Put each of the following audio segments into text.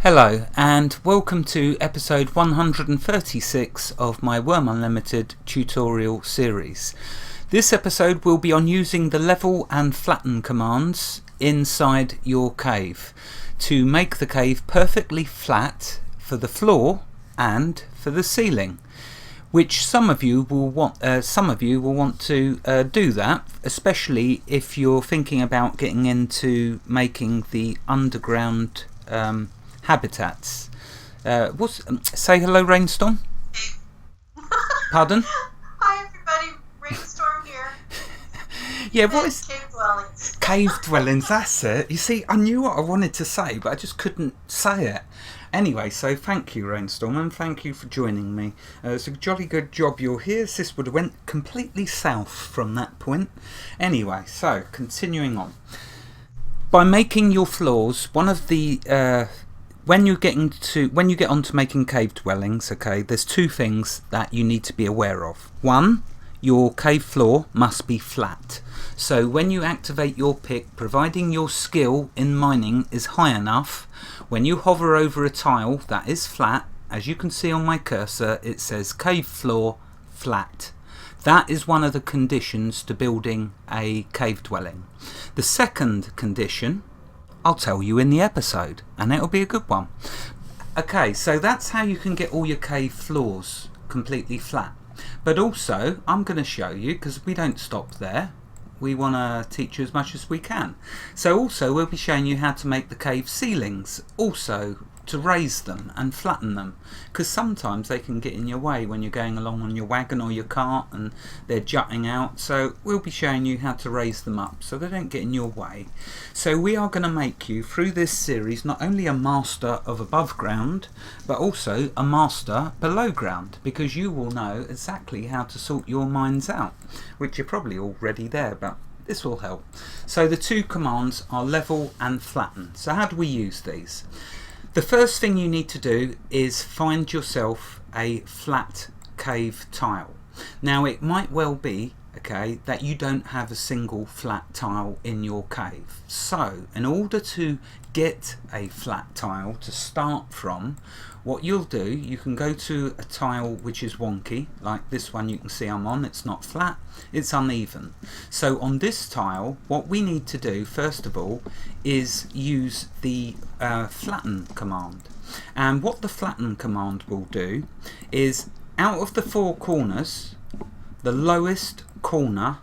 Hello and welcome to episode 136 of my Wurm Unlimited tutorial series. This episode will be on using the level and flatten commands inside your cave to make the cave perfectly flat for the floor and for the ceiling, which some of you will want to do that, especially if you're thinking about getting into making the underground habitats. Say hello, Rainstorm. Pardon? Hi everybody, Rainstorm here. Yeah, what is cave dwellings? Cave dwellings, that's it. You see, I knew what I wanted to say, but I just couldn't say it. Anyway, so thank you, Rainstorm, and thank you for joining me. It's a jolly good job you're here. This would have went completely south from that point. Anyway, so continuing on. By making your floors, one of the when you get onto making cave dwellings, okay, there's two things that you need to be aware of. One, your cave floor must be flat. So when you activate your pick, providing your skill in mining is high enough, when you hover over a tile that is flat, as you can see on my cursor, it says cave floor flat. That is one of the conditions to building a cave dwelling. The second condition, I'll tell you in the episode, and it'll be a good one. Okay, so that's how you can get all your cave floors completely flat. But also, I'm going to show you, because we don't stop there, we want to teach you as much as we can. So also, we'll be showing you how to make the cave ceilings, also to raise them and flatten them, because sometimes they can get in your way when you're going along on your wagon or your cart and they're jutting out. So we'll be showing you how to raise them up so they don't get in your way. So we are going to make you through this series not only a master of above ground but also a master below ground, because you will know exactly how to sort your mines out, which you're probably already there, but this will help. So the two commands are level and flatten. So how do we use these? The first thing you need to do is find yourself a flat cave tile. Now it might well be, okay, that you don't have a single flat tile in your cave. So in order to get a flat tile to start from, what you'll do, you can go to a tile which is wonky, like this one you can see I'm on. It's not flat, it's uneven. So on this tile, what we need to do first of all is use the flatten command. And what the flatten command will do is, out of the four corners, the lowest corner,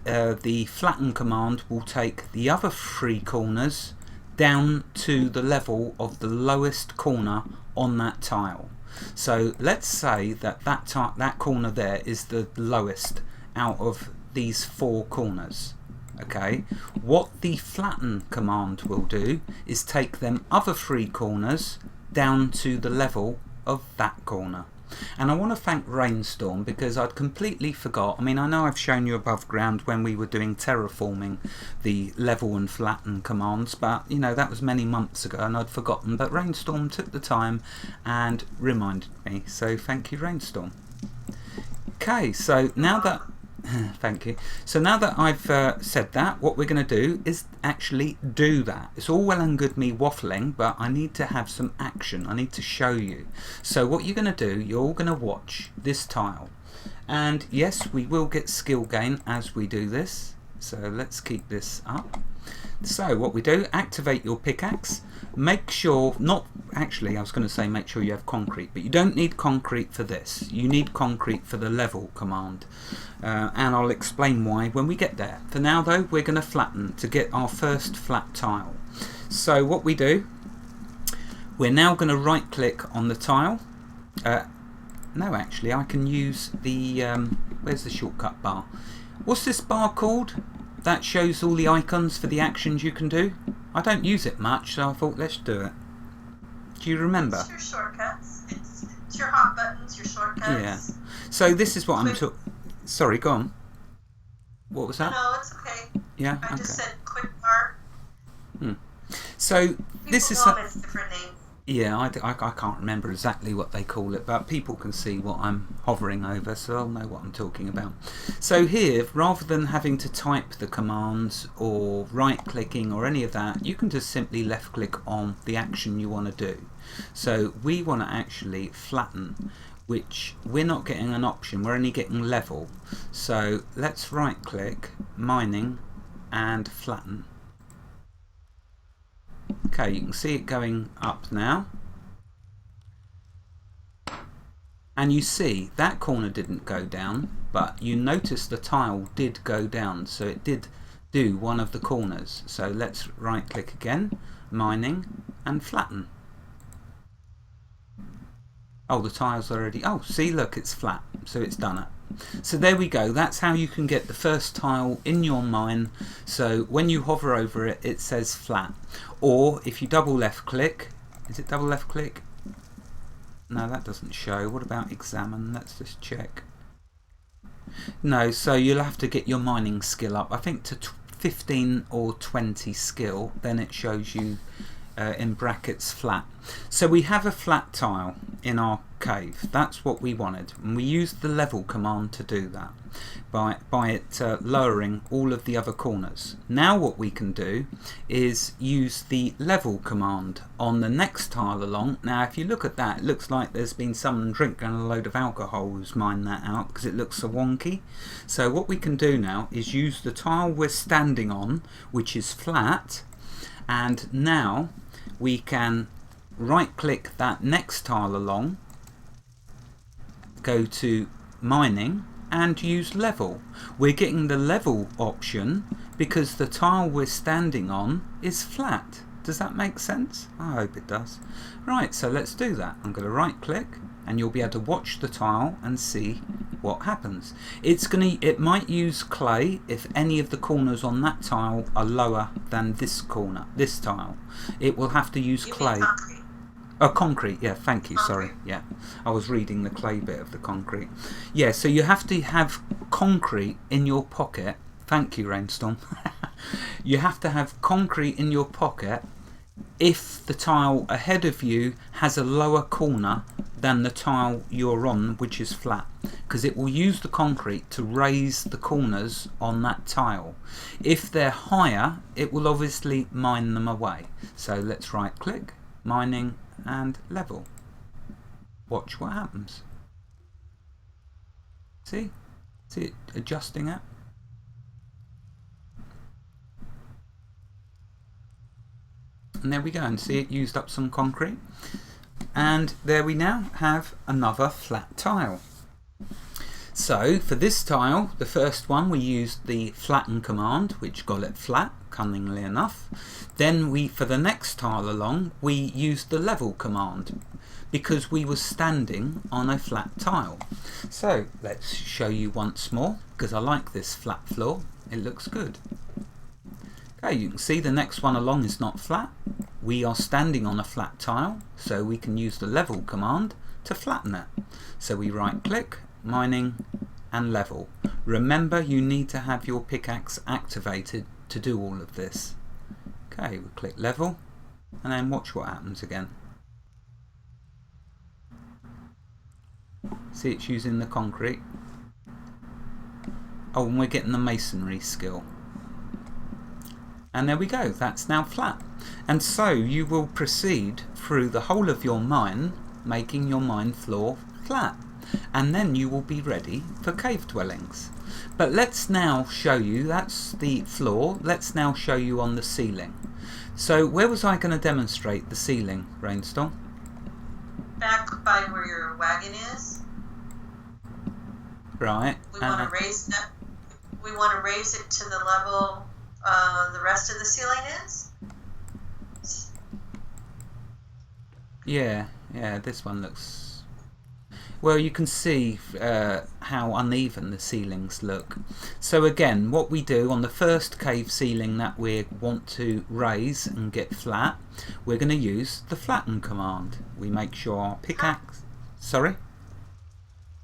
the flatten command will take the other three corners down to the level of the lowest corner on that tile. So let's say that that corner there is the lowest out of these four corners. Okay, what the flatten command will do is take them other three corners down to the level of that corner. And I want to thank Rainstorm, because I'd completely forgot. I mean, I know I've shown you above ground when we were doing terraforming the level and flatten commands, but you know, that was many months ago and I'd forgotten. But Rainstorm took the time and reminded me, so thank you, Rainstorm. Okay, so now that thank you. So now that I've said that, what we're going to do is actually do that. It's all well and good me waffling, but I need to have some action. I need to show you. So what you're going to do, you're all going to watch this tile. And yes, we will get skill gain as we do this. So let's keep this up. So what we do, activate your pickaxe. Make sure, not actually, I was going to say make sure you have concrete, but you don't need concrete for this. You need concrete for the level command. And I'll explain why when we get there. For now though, we're going to flatten to get our first flat tile. So what we do, we're now going to right click on the tile. No, actually I can use the, where's the shortcut bar? What's this bar called? That shows all the icons for the actions you can do. I don't use it much, so I thought let's do it. Do you remember? It's your shortcuts. It's your hot buttons, your shortcuts. Yeah. So this is what I'm talking. Sorry, go on. What was that? No, it's okay. Yeah. I just said quick bar. So People this is. know it's different names. Yeah, I can't remember exactly what they call it, but people can see what I'm hovering over, so they'll know what I'm talking about. So here, rather than having to type the commands or right clicking or any of that, you can just simply left click on the action you want to do. So we want to actually flatten, which we're not getting an option, we're only getting level. So let's right click, mining, and flatten. Okay, you can see it going up now. And you see that corner didn't go down, but you notice the tile did go down, so it did do one of the corners. So let's right click again, mining, and flatten. Oh, the tile's already, oh, see, look, it's flat, so it's done it. So there we go, that's how you can get the first tile in your mine. So when you hover over it, it says flat. Or if you double left click, is it double left click? No, that doesn't show. What about examine? Let's just check. No, so you'll have to get your mining skill up. I think to 15 or 20 skill, then it shows you in brackets flat. So we have a flat tile in our cave. That's what we wanted, and we used the level command to do that by it lowering all of the other corners. Now what we can do is use the level command on the next tile along. Now if you look at that, it looks like there's been someone drinking a load of alcohol who's mined that out because it looks so wonky. So what we can do now is use the tile we're standing on, which is flat, and now we can right click that next tile along, go to mining, and use level. We're getting the level option because the tile we're standing on is flat. Does that make sense? I hope it does. Right, so let's do that. I'm going to right click and you'll be able to watch the tile and see what happens. It might use clay if any of the corners on that tile are lower than this corner, this tile. It will have to use clay. Oh, concrete, yeah, thank you, sorry. Yeah, I was reading the clay bit of the concrete. Yeah, so you have to have concrete in your pocket. Thank you, Rainstorm. You have to have concrete in your pocket if the tile ahead of you has a lower corner than the tile you're on, which is flat, because it will use the concrete to raise the corners on that tile. If they're higher, it will obviously mine them away. So let's right click, mining, and level. Watch what happens. See it adjusting it. And there we go, and see it used up some concrete. And there we now have another flat tile. So for this tile, the first one, we used the flatten command, which got it flat, cunningly enough. Then for the next tile along, we used the level command because we were standing on a flat tile. So let's show you once more, because I like this flat floor, it looks good. Okay, you can see the next one along is not flat. We are standing on a flat tile, so we can use the level command to flatten it. So we right click, mining, and level. Remember, you need to have your pickaxe activated to do all of this. Okay, we click level, and then watch what happens again. See, it's using the concrete. Oh, and we're getting the masonry skill. And there we go, that's now flat. And so you will proceed through the whole of your mine, making your mine floor flat. And then you will be ready for cave dwellings. But let's now show you, that's the floor, let's now show you on the ceiling. So where was I going to demonstrate the ceiling, Rainstorm? Back by where your wagon is. Right. We want to raise that. We want to raise it to the level the rest of the ceiling is. Yeah, this one looks... Well, you can see how uneven the ceilings look. So again, what we do on the first cave ceiling that we want to raise and get flat, we're going to use the flatten command. We make sure our pickaxe... Sorry?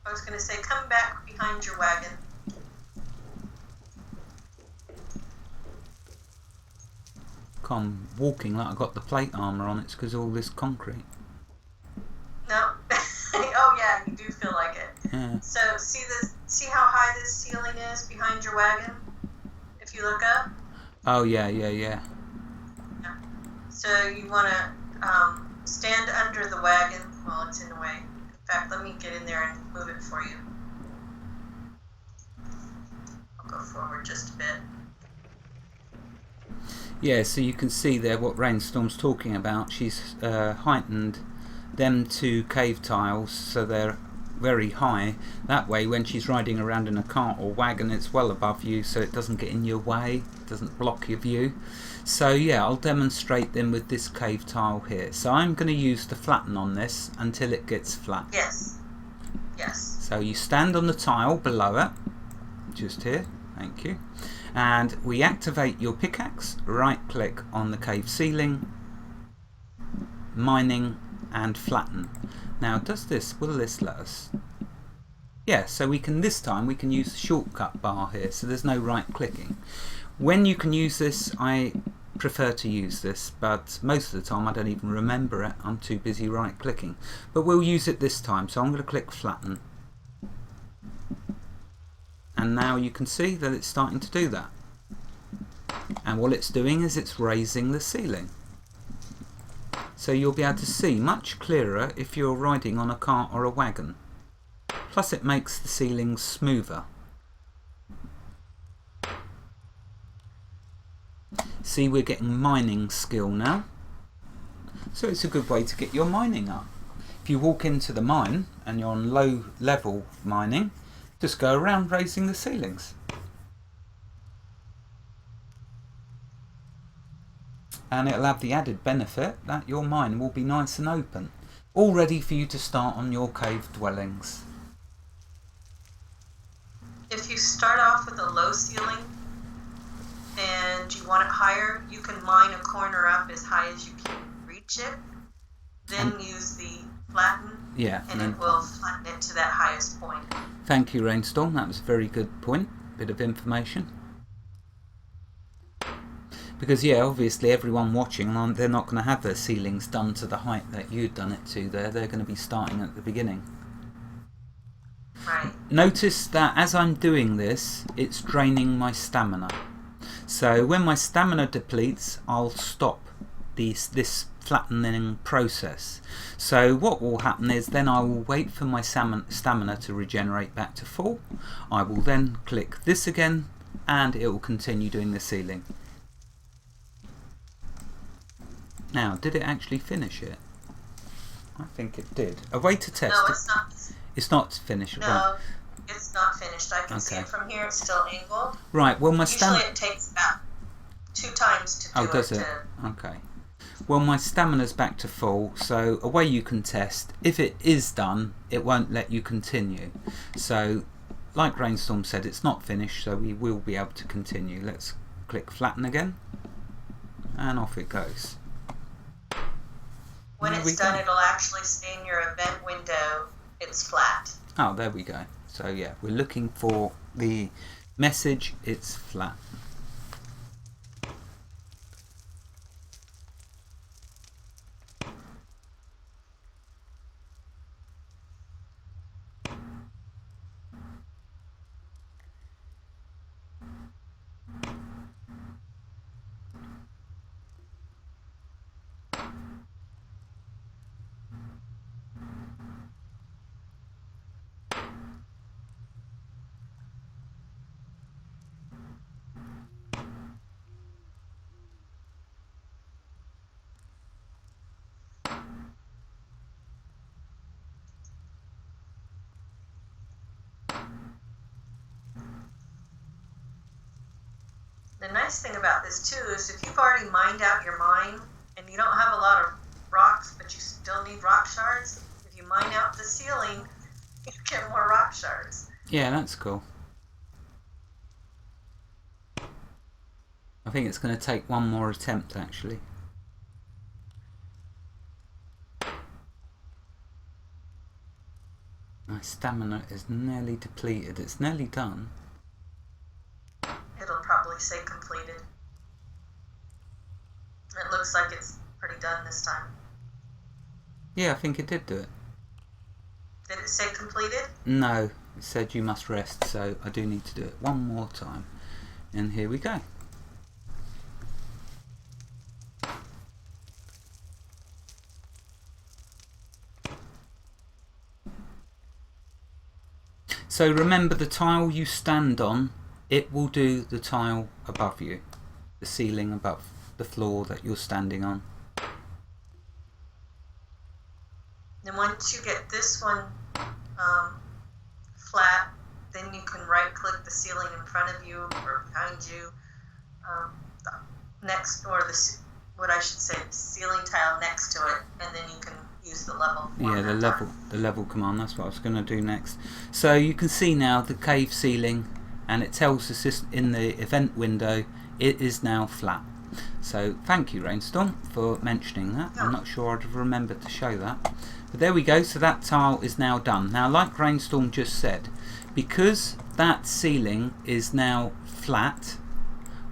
I was going to say, come back behind your wagon. I'm walking like I've got the plate armour on, it's because of all this concrete. You do feel like it. Yeah. So see how high this ceiling is behind your wagon? If you look up. Oh yeah. Yeah. So you want to stand under the wagon while it's in the way. In fact, let me get in there and move it for you. I'll go forward just a bit. Yeah, so you can see there what Rainstorm's talking about. She's heightened them two cave tiles so they're very high. That way when she's riding around in a cart or wagon it's well above you so it doesn't get in your way, doesn't block your view. So yeah, I'll demonstrate them with this cave tile here. So I'm going to use the flatten on this until it gets flat. Yes. Yes. So you stand on the tile below it, just here, thank you. And we activate your pickaxe, right click on the cave ceiling, mining and flatten. Now will this let us? Yeah, so this time we can use the shortcut bar here, so there's no right clicking. When you can use this, I prefer to use this, but most of the time I don't even remember it, I'm too busy right clicking. But we'll use it this time, so I'm going to click flatten. And now you can see that it's starting to do that. And what it's doing is it's raising the ceiling. So you'll be able to see much clearer if you're riding on a cart or a wagon. Plus it makes the ceilings smoother. See, we're getting mining skill now. So it's a good way to get your mining up. If you walk into the mine and you're on low level mining, just go around raising the ceilings. And it'll have the added benefit that your mine will be nice and open, all ready for you to start on your cave dwellings. If you start off with a low ceiling and you want it higher, you can mine a corner up as high as you can reach it, then use the flatten, and it will flatten it to that highest point. Thank you, Rainstorm, that was a very good point, bit of information. Because yeah, obviously everyone watching, they're not going to have their ceilings done to the height that you've done it to there, they're going to be starting at the beginning. Right. Notice that as I'm doing this, it's draining my stamina. So when my stamina depletes, I'll stop this flattening process. So what will happen is then I will wait for my stamina to regenerate back to full. I will then click this again and it will continue doing the ceiling. Now, did it actually finish it? I think it did. A way to test No, it. it's not. It's not finished. No, right. it's not finished. I can see it from here. It's still angled. Right. Well, my usually it takes about 2 times to do it. Oh, does it? Okay. Well, my stamina's back to full, so a way you can test. If it is done, it won't let you continue. So, like Rainstorm said, it's not finished, so we will be able to continue. Let's click flatten again, and off it goes. When it's done, it'll actually say in your event window, it's flat. Oh, there we go. So yeah, we're looking for the message, it's flat. The nice thing about this too is if you've already mined out your mine and you don't have a lot of rocks, but you still need rock shards, if you mine out the ceiling, you get more rock shards. Yeah, that's cool. I think it's going to take one more attempt actually. My stamina is nearly depleted. It's nearly done. It'll probably say completed. It looks like it's pretty done this time. Yeah, I think it did do it. Did it say completed? No, it said you must rest, so I do need to do it one more time. And here we go. So remember, the tile you stand on, it will do the tile above you, the ceiling above the floor that you're standing on. And once you get this one flat, then you can right click the ceiling in front of you or behind you, next, or what I should say, the ceiling tile next to it, and then you can use the level. Yeah, the level command. That's what I was going to do next. So you can see now the cave ceiling, and it tells us in the event window it is now flat. So thank you, Rainstorm, for mentioning that. I'm not sure I'd have remembered to show that. But there we go, so that tile is now done. Now, like Rainstorm just said, because that ceiling is now flat,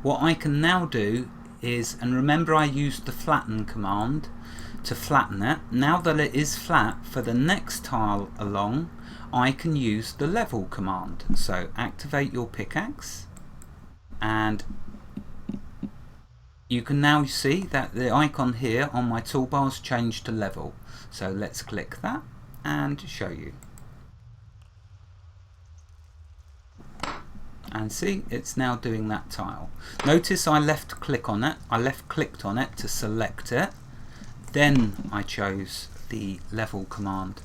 what I can now do is, and remember I used the flatten command to flatten it, now that it is flat, for the next tile along, I can use the level command. So activate your pickaxe, and you can now see that the icon here on my toolbar's changed to level. So let's click that and show you. And see, it's now doing that tile. Notice I left clicked on it to select it. Then I chose the level command.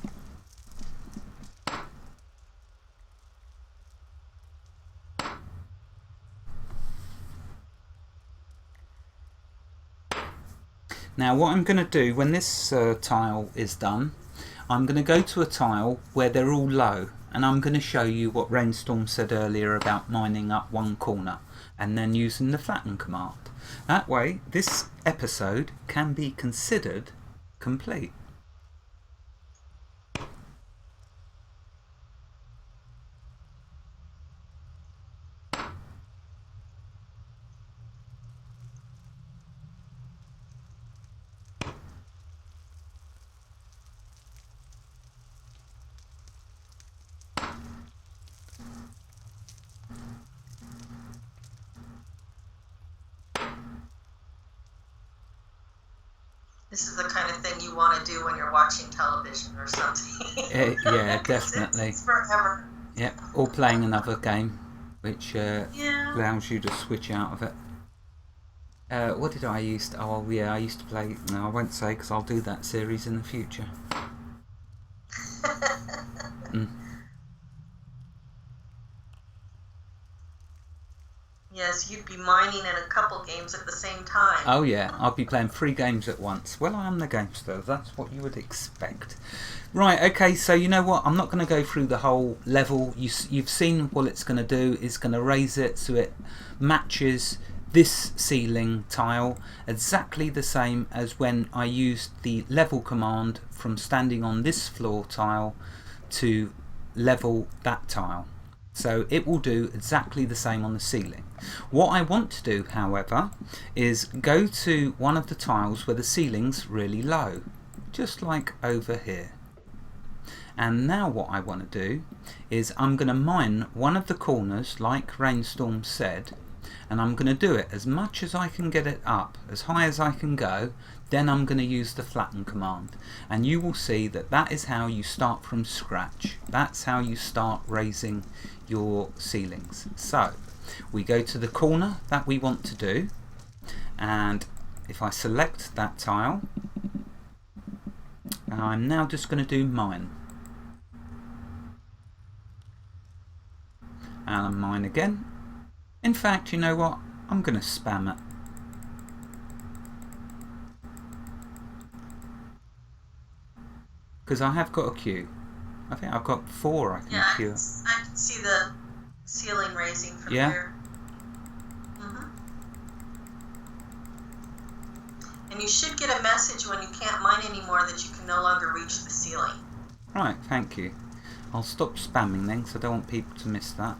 Now what I'm going to do when this tile is done, I'm going to go to a tile where they're all low, and I'm going to show you what Rainstorm said earlier about mining up one corner and then using the flatten command. That way this episode can be considered complete. This is the kind of thing you want to do when you're watching television or something. Yeah, definitely. It's forever. Yeah, or playing another game, which allows you to switch out of it. What did I used to... Oh, yeah, I used to play... No, I won't say, because I'll do that series in the future. Yes, you'd be mining in a couple games at the same time. Oh yeah, I'll be playing 3 games at once. Well, I am the gamester, that's what you would expect. Right, okay, so you know what, I'm not going to go through the whole level. You've seen what it's going to do. It's going to raise it so it matches this ceiling tile exactly the same as when I used the level command from standing on this floor tile to level that tile. So it will do exactly the same on the ceiling. What I want to do, however, is go to one of the tiles where the ceiling's really low, just like over here. And now what I want to do is I'm going to mine one of the corners like Rainstorm said, and I'm going to do it as much as I can get it up, as high as I can go. Then I'm going to use the flatten command, and you will see that that is how you start from scratch. That's how you start raising your ceilings. So we go to the corner that we want to do, and if I select that tile, I'm now just going to do mine, and mine again. In fact, you know what, I'm going to spam it. Because I have got a queue. I think I've got 4 I can queue. I can see the ceiling raising from here. And you should get a message when you can't mine anymore that you can no longer reach the ceiling. Right, thank you. I'll stop spamming then, because I don't want people to miss that.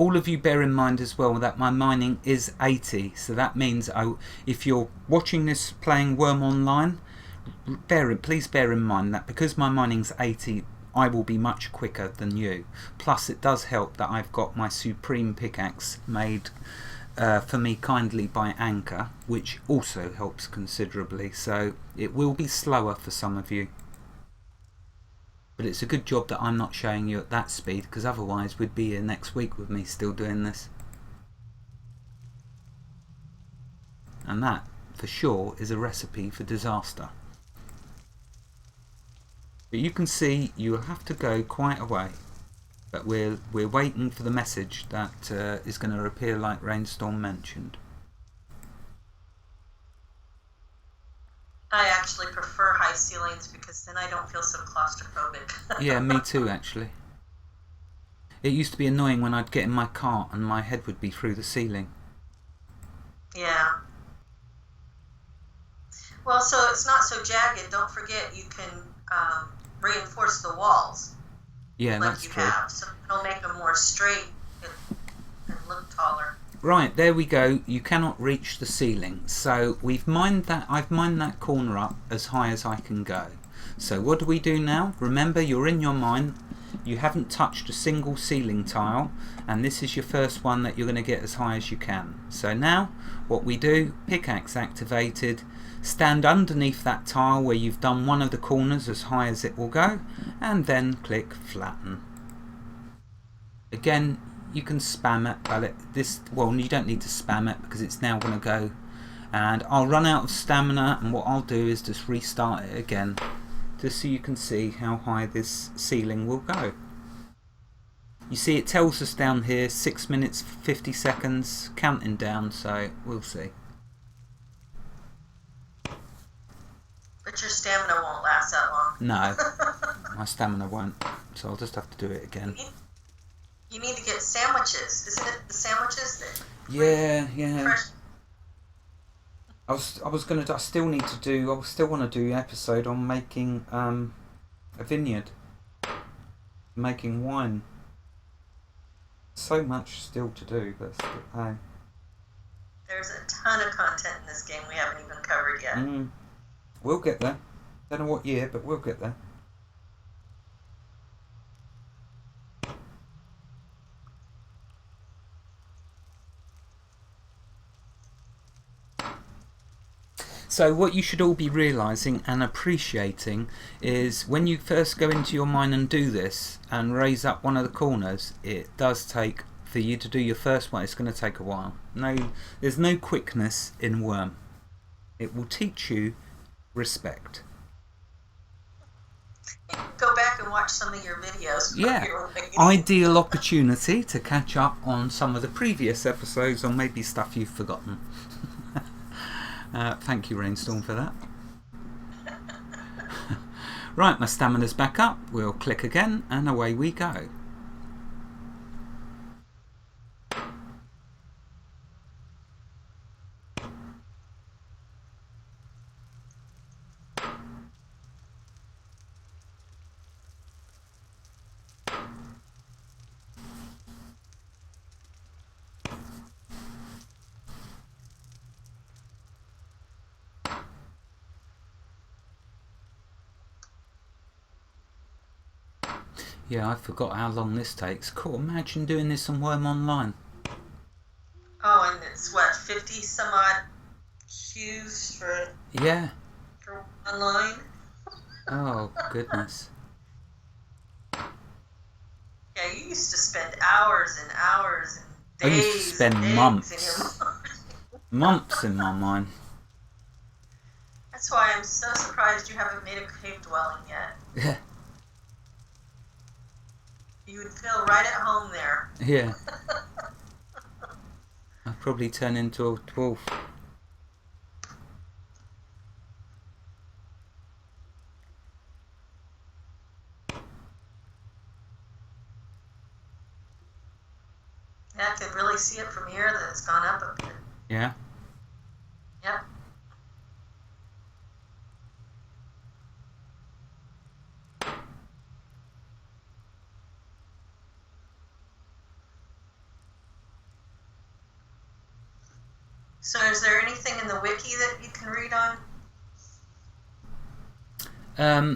all of you bear in mind as well that my mining is 80, so that means if you're watching this playing Wurm online, please bear in mind that because my mining's 80, I will be much quicker than you. Plus it does help that I've got my supreme pickaxe made for me kindly by Anchor, which also helps considerably, so it will be slower for some of you. But it's a good job that I'm not showing you at that speed, because otherwise we'd be here next week with me still doing this. And that, for sure, is a recipe for disaster. But you can see you'll have to go quite a way. But we're waiting for the message that is going to appear like Rainstorm mentioned. I actually prefer high ceilings because then I don't feel so claustrophobic. Yeah, me too, actually. It used to be annoying when I'd get in my cart and my head would be through the ceiling. Yeah. Well, so it's not so jagged. Don't forget you can reinforce the walls. Yeah, like that's you true. have, so it'll make them more straight and look taller. Right, there we go. You cannot reach the ceiling. So I've mined that corner up as high as I can go. So what do we do now? Remember, you're in your mine. You haven't touched a single ceiling tile, and this is your first one that you're going to get as high as you can. So now what we do, pickaxe activated, stand underneath that tile where you've done one of the corners as high as it will go, and then click flatten. Again, you can spam it, but well, you don't need to spam it because it's now going to go, and I'll run out of stamina, and what I'll do is just restart it again, just so you can see how high this ceiling will go. You see it tells us down here 6 minutes 50 seconds counting down, so we'll see. But your stamina won't last that long. No, my stamina won't, so I'll just have to do it again. You need to get sandwiches. Isn't it the sandwiches that? Yeah. Fresh? I still want to do an episode on making a vineyard, making wine. So much still to do, but hey. There's a ton of content in this game we haven't even covered yet. We'll get there. Don't know what year, but we'll get there. So what you should all be realising and appreciating is when you first go into your mine and do this and raise up one of the corners, it does take, for you to do your first one, it's going to take a while. There's no quickness in Wurm. It will teach you respect. Go back and watch some of your videos. Yeah, ideal opportunity to catch up on some of the previous episodes or maybe stuff you've forgotten. Thank you, Rainstorm, for that. Right, my stamina's back up. We'll click again and away we go. Yeah, I forgot how long this takes. Cool, imagine doing this on Wurm Online. Oh, and it's what, 50 some odd queues for online? Oh, goodness. Yeah, you used to spend hours and hours and days. I used to spend months. Months in my mine. That's why I'm so surprised you haven't made a cave dwelling yet. Yeah. You would feel right at home there. Yeah. I'd probably turn into a dwarf. Yeah, I can really see it from here that it's gone up a bit. Yeah. Yep. So is there anything in the wiki that you can read on?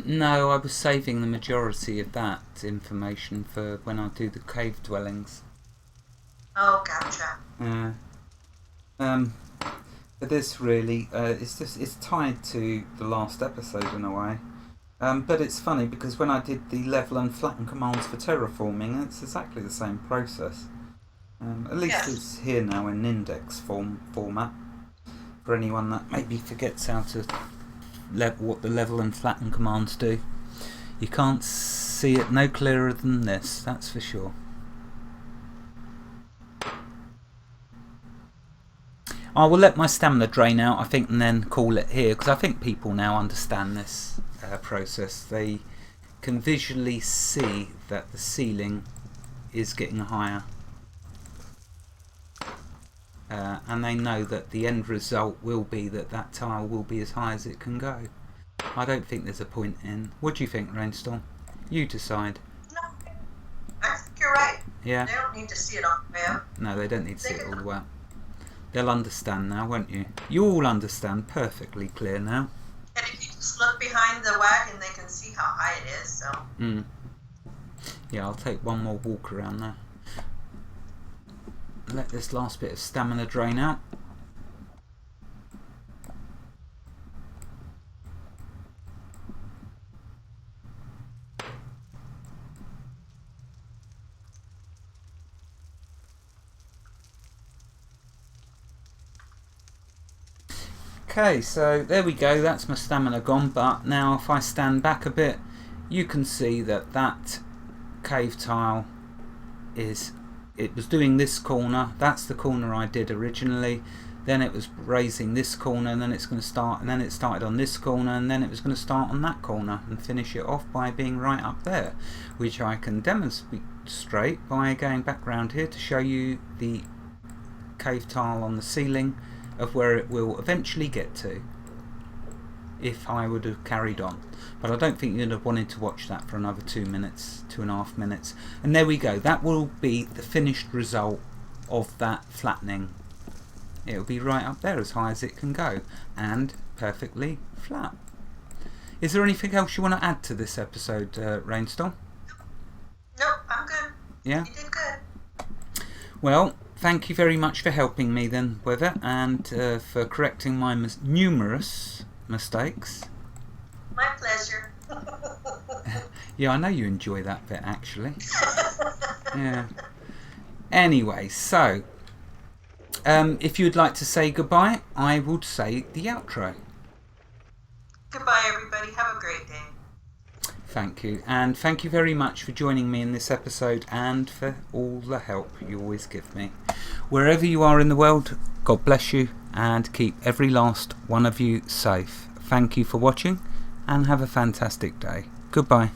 No, I was saving the majority of that information for when I do the cave dwellings. Oh, gotcha. But this really, it's tied to the last episode in a way. But it's funny because when I did the level and flatten commands for terraforming, it's exactly the same process. At least it's here now in index format. For anyone that maybe forgets how to what the level and flatten commands do, you can't see it no clearer than this. That's for sure. I will let my stamina drain out, I think, and then call it here, because I think people now understand this process. They can visually see that the ceiling is getting higher, and they know that the end result will be that that tile will be as high as it can go. I don't think there's a point in. What do you think, Rainstorm? You decide. No, I think you're right. Yeah. They don't need to see it all the way up. No, they don't need to see it all the way up. They'll understand now, won't you? You all understand perfectly clear now. And if you just look behind the wagon, they can see how high it is. So. Yeah, I'll take one more walk around there. Let this last bit of stamina drain out. Okay, so there we go, that's my stamina gone, but now if I stand back a bit, you can see that that cave tile it was doing this corner. That's the corner I did originally, then it was raising this corner, and then it's going to start, and then it started on this corner, and then it was going to start on that corner and finish it off by being right up there, which I can demonstrate by going back round here to show you the cave tile on the ceiling of where it will eventually get to if I would have carried on. But I don't think you'd have wanted to watch that for another 2 minutes, 2.5 minutes. And there we go, that will be the finished result of that flattening. It'll be right up there as high as it can go and perfectly flat. Is there anything else you want to add to this episode, Rainstorm? Nope, I'm good. Yeah? You did good. Well, thank you very much for helping me then, Weather, and for correcting my numerous mistakes. My pleasure. Yeah, I know you enjoy that bit actually. Yeah. Anyway, so if you'd like to say goodbye, I would say the outro. Goodbye, everybody. Have a great day. Thank you, and thank you very much for joining me in this episode and for all the help you always give me. Wherever you are in the world, God bless you and keep every last one of you safe. Thank you for watching and have a fantastic day. Goodbye.